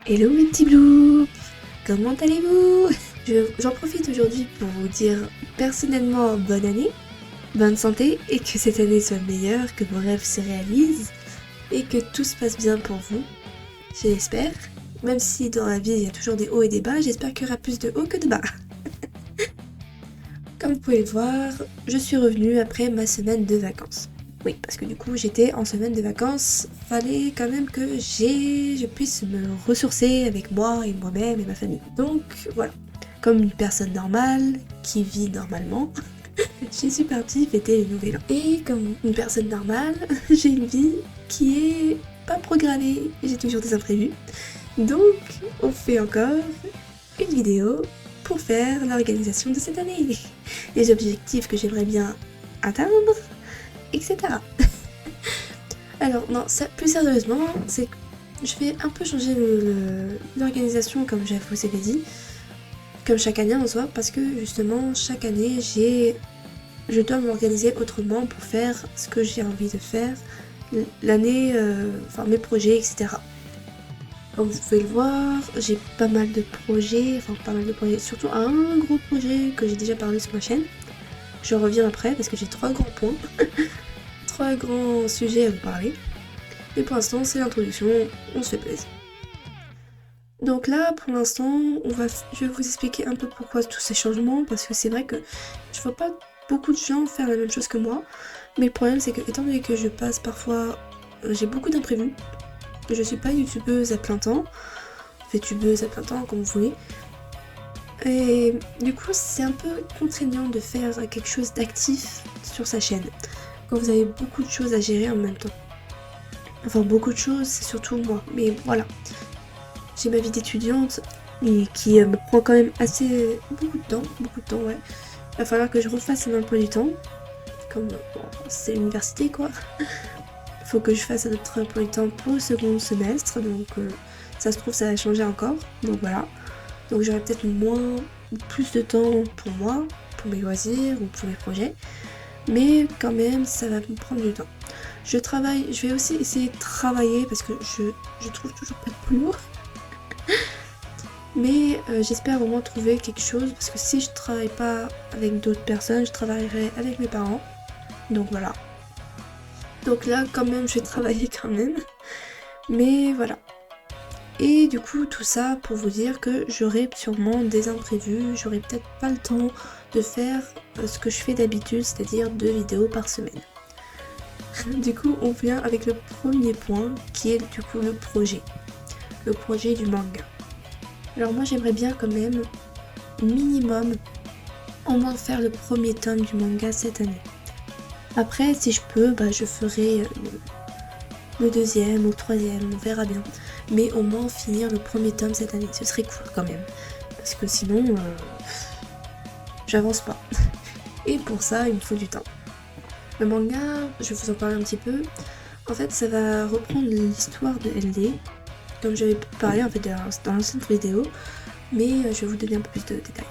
Hello mes petits blues, comment allez-vous? J'en profite aujourd'hui pour vous dire personnellement bonne année, bonne santé et que cette année soit meilleure, que vos rêves se réalisent et que tout se passe bien pour vous, je l'espère. Même si dans la vie il y a toujours des hauts et des bas, j'espère qu'il y aura plus de hauts que de bas. Comme vous pouvez le voir, je suis revenue après ma semaine de vacances. Oui, parce que du coup j'étais en semaine de vacances, fallait quand même que je puisse me ressourcer avec moi et moi-même et ma famille. Donc voilà, comme une personne normale, qui vit normalement, je suis partie fêter le nouvel an. Et comme une personne normale, j'ai une vie qui est pas programmée, j'ai toujours des imprévus. Donc on fait encore une vidéo pour faire l'organisation de cette année, les objectifs que j'aimerais bien atteindre, etc. Alors non, ça, plus sérieusement, c'est que je vais un peu changer l'organisation comme je vous avais dit, comme chaque année en soi, parce que justement chaque année je dois m'organiser autrement pour faire ce que j'ai envie de faire l'année, enfin mes projets, etc. Comme vous pouvez le voir, j'ai pas mal de projets, surtout un gros projet que j'ai déjà parlé sur ma chaîne. Je reviens après parce que j'ai 3 grands points, 3 grands sujets à vous parler. Et pour l'instant, c'est l'introduction, on se fait plaisir. Donc là, pour l'instant, je vais vous expliquer un peu pourquoi tous ces changements, parce que c'est vrai que je vois pas beaucoup de gens faire la même chose que moi. Mais le problème, c'est que étant donné que je passe parfois, j'ai beaucoup d'imprévus. Je suis pas youtubeuse à plein temps, VTubeuse à plein temps, comme vous voulez. Et du coup, c'est un peu contraignant de faire quelque chose d'actif sur sa chaîne, quand vous avez beaucoup de choses à gérer en même temps. Enfin, beaucoup de choses, c'est surtout moi, mais voilà. J'ai ma vie d'étudiante, et qui me prend quand même beaucoup de temps, ouais. Il va falloir que je refasse un emploi du temps, comme bon, c'est l'université quoi. Il faut que je fasse un autre emploi du temps pour le second semestre, donc ça se trouve ça va changer encore, donc voilà. Donc j'aurai peut-être plus de temps pour moi, pour mes loisirs ou pour mes projets, mais quand même ça va me prendre du temps. Je vais aussi essayer de travailler parce que je trouve toujours pas de boulot. Mais j'espère au moins trouver quelque chose parce que si je travaille pas avec d'autres personnes, je travaillerai avec mes parents. Donc voilà. Donc là quand même je vais travailler quand même. Mais voilà. Et du coup tout ça pour vous dire que j'aurai sûrement des imprévus, j'aurai peut-être pas le temps de faire ce que je fais d'habitude, c'est-à-dire 2 vidéos par semaine. Du coup on vient avec le premier point qui est du coup le projet du manga. Alors moi j'aimerais bien quand même minimum au moins faire le premier tome du manga cette année. Après si je peux je ferai le deuxième ou le troisième, on verra bien. Mais au moins finir le premier tome cette année, ce serait cool quand même. Parce que sinon j'avance pas. Et pour ça il me faut du temps. Le manga, je vais vous en parler un petit peu. En fait ça va reprendre l'histoire de LD. Comme j'avais parlé en fait dans l'ancienne vidéo, mais je vais vous donner un peu plus de détails.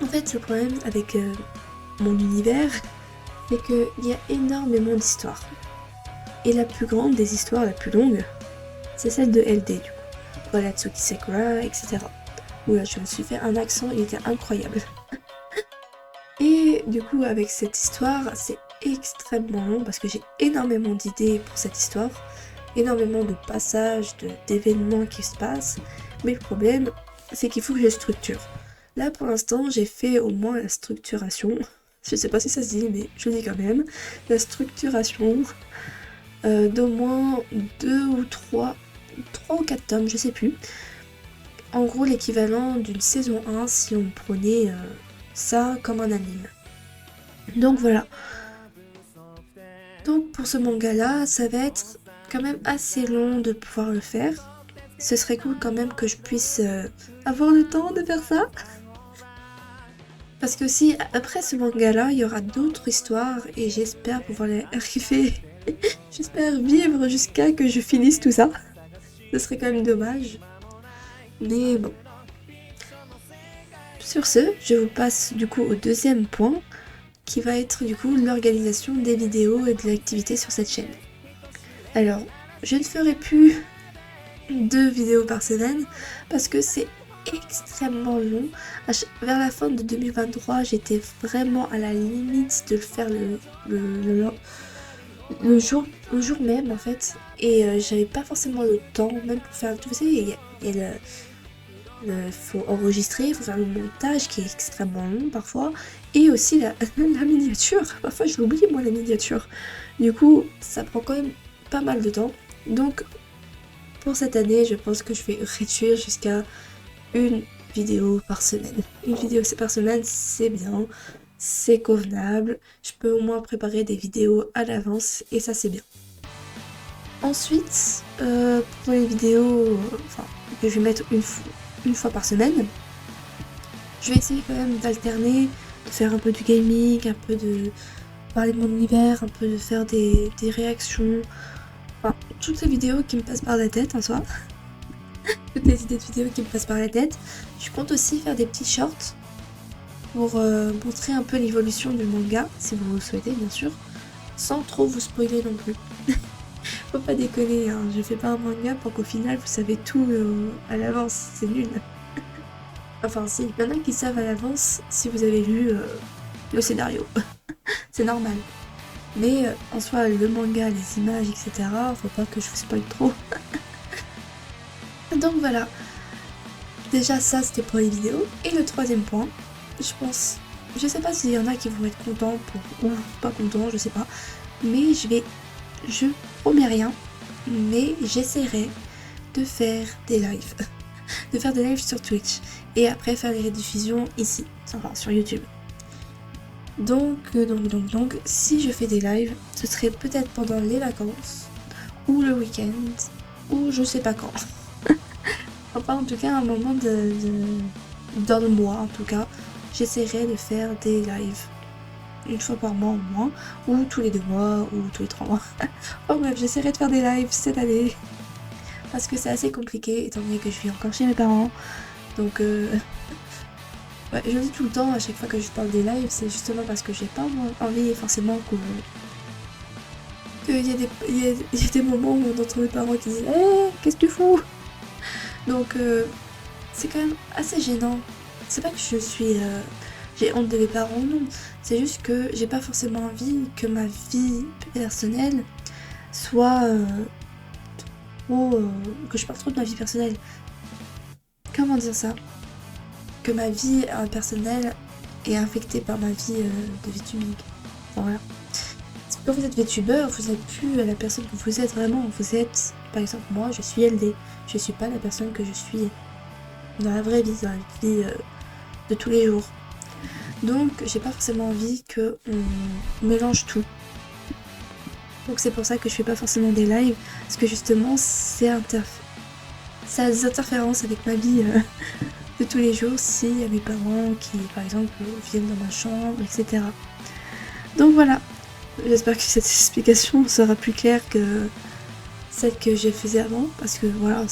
En fait, le problème avec mon univers, c'est qu'il y a énormément d'histoires. Et la plus grande des histoires, la plus longue, c'est celle de LD du coup. Voilà, Tsuki Sakura, etc. Oula, je me suis fait un accent, il était incroyable. Et du coup, avec cette histoire, c'est extrêmement long parce que j'ai énormément d'idées pour cette histoire. Énormément de passages, d'événements qui se passent, mais le problème c'est qu'il faut que je structure. Là pour l'instant j'ai fait au moins la structuration, je sais pas si ça se dit mais je le dis quand même, la structuration d'au moins 2 ou 3 ou 4 tomes, je sais plus. En gros l'équivalent d'une saison 1 si on prenait ça comme un anime. Donc voilà. Donc pour ce manga là, ça va être quand même assez long de pouvoir le faire. Ce serait cool quand même que je puisse avoir le temps de faire ça. Parce que si après ce manga là, il y aura d'autres histoires et j'espère pouvoir les arriver. J'espère vivre jusqu'à que je finisse tout ça. Ce serait quand même dommage. Mais bon. Sur ce, je vous passe du coup au deuxième point qui va être du coup l'organisation des vidéos et de l'activité sur cette chaîne. Alors, je ne ferai plus 2 vidéos par semaine parce que c'est extrêmement long. Vers la fin de 2023, j'étais vraiment à la limite de le faire le jour même en fait. Et j'avais pas forcément le temps, même pour faire. Vous savez, il y a faut enregistrer, il faut faire le montage qui est extrêmement long parfois. Et aussi la miniature. Parfois je l'oublie moi la miniature. Du coup, ça prend quand même pas mal de temps. Donc pour cette année, je pense que je vais réduire jusqu'à une vidéo par semaine. Une vidéo par semaine, c'est bien, c'est convenable. Je peux au moins préparer des vidéos à l'avance et ça c'est bien. Ensuite, pour les vidéos que je vais mettre une fois par semaine, je vais essayer quand même d'alterner, de faire un peu du gaming, un peu de parler de mon univers, un peu de faire des réactions. Enfin, toutes les vidéos qui me passent par la tête en soi. Toutes les idées de vidéos qui me passent par la tête. Je compte aussi faire des petits shorts pour montrer un peu l'évolution du manga, si vous le souhaitez bien sûr, sans trop vous spoiler non plus. Faut pas déconner, hein, je fais pas un manga pour qu'au final vous savez tout à l'avance, c'est nul. Enfin si, il y en a qui savent à l'avance si vous avez lu le scénario, c'est normal. Mais en soi, le manga, les images, etc., faut pas que je vous spoil trop. Donc voilà, déjà ça c'était pour les vidéos. Et le troisième point, je sais pas s'il y en a qui vont être contents ou pas contents, je sais pas. Mais je promets rien, mais j'essaierai de faire des lives. De faire des lives sur Twitch. Et après faire les rediffusions ici, enfin sur YouTube. Donc, si je fais des lives, ce serait peut-être pendant les vacances, ou le week-end, ou je sais pas quand. Enfin, en tout cas, un moment dans le mois, en tout cas, j'essaierai de faire des lives. Une fois par mois au moins, ou tous les 2 mois, ou tous les 3 mois. Oh bref, j'essaierai de faire des lives cette année. Parce que c'est assez compliqué, étant donné que je vis encore chez mes parents. Donc, ouais, je dis tout le temps, à chaque fois que je parle des lives, c'est justement parce que j'ai pas envie forcément qu'il y ait des moments où on entend mes parents qui disent hey, qu'est-ce que tu fous? Donc c'est quand même assez gênant. C'est pas que j'ai honte de mes parents, non. C'est juste que j'ai pas forcément envie que ma vie personnelle soit que je parle trop de ma vie personnelle. Comment dire ça? Que ma vie personnelle est infectée par ma vie de VTubing. Enfin, voilà. Quand vous êtes VTubeur, vous n'êtes plus la personne que vous êtes vraiment. Vous êtes, par exemple, moi, je suis LD. Je suis pas la personne que je suis dans la vraie vie, dans la vie de tous les jours. Donc, j'ai pas forcément envie qu'on mélange tout. Donc, c'est pour ça que je fais pas forcément des lives. Parce que justement, ça a des interférences avec ma vie de tous les jours s'il y a mes parents qui, par exemple, viennent dans ma chambre, etc. Donc voilà. J'espère que cette explication sera plus claire que celle que j'ai faisais avant, parce que voilà,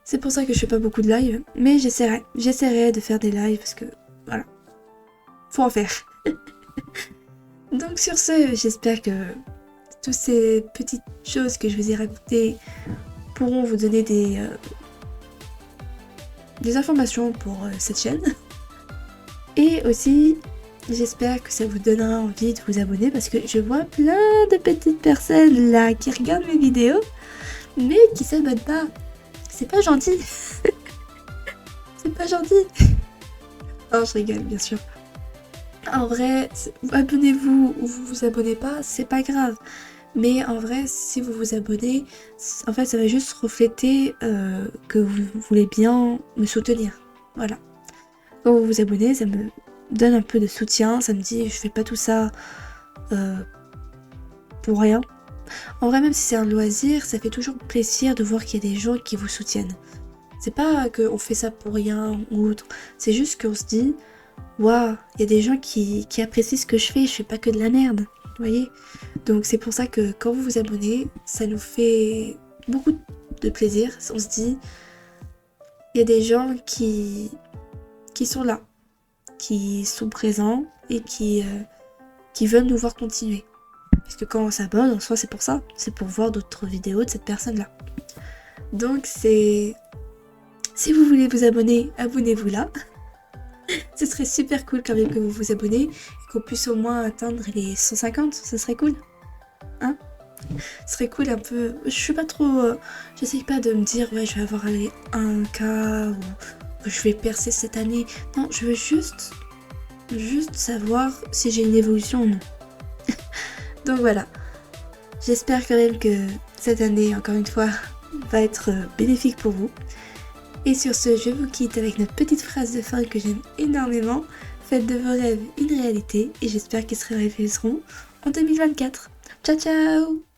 c'est pour ça que je fais pas beaucoup de live, mais j'essaierai de faire des lives, parce que voilà, faut en faire. Donc sur ce, j'espère que toutes ces petites choses que je vous ai racontées pourront vous donner des informations pour cette chaîne. Et aussi, j'espère que ça vous donnera envie de vous abonner parce que je vois plein de petites personnes là qui regardent mes vidéos mais qui s'abonnent pas. C'est pas gentil. C'est pas gentil. Non, je rigole bien sûr. En vrai, abonnez-vous ou vous vous abonnez pas, c'est pas grave. Mais en vrai, si vous vous abonnez, en fait, ça va juste refléter que vous voulez bien me soutenir. Voilà. Quand vous vous abonnez, ça me donne un peu de soutien, ça me dit je fais pas tout ça pour rien. En vrai, même si c'est un loisir, ça fait toujours plaisir de voir qu'il y a des gens qui vous soutiennent. C'est pas qu'on fait ça pour rien ou autre, c'est juste qu'on se dit waouh, il y a des gens qui apprécient ce que je fais pas que de la merde, vous voyez. Donc c'est pour ça que quand vous vous abonnez, ça nous fait beaucoup de plaisir. On se dit il y a des gens qui sont là, qui sont présents et qui veulent nous voir continuer. Parce que quand on s'abonne, en soi, c'est pour ça. C'est pour voir d'autres vidéos de cette personne-là. Donc c'est... Si vous voulez vous abonner, abonnez-vous là. Ce serait super cool quand même que vous vous abonnez et qu'on puisse au moins atteindre les 150, ce serait cool. Hein? Ce serait cool un peu... Je suis pas trop... J'essaye pas de me dire ouais je vais avoir les 1K ou je vais percer cette année. Non, je veux juste savoir si j'ai une évolution ou non. Donc voilà. J'espère quand même que cette année, encore une fois, va être bénéfique pour vous. Et sur ce, je vous quitte avec notre petite phrase de fin que j'aime énormément. Faites de vos rêves une réalité et j'espère qu'ils se réaliseront en 2024. Ciao ciao!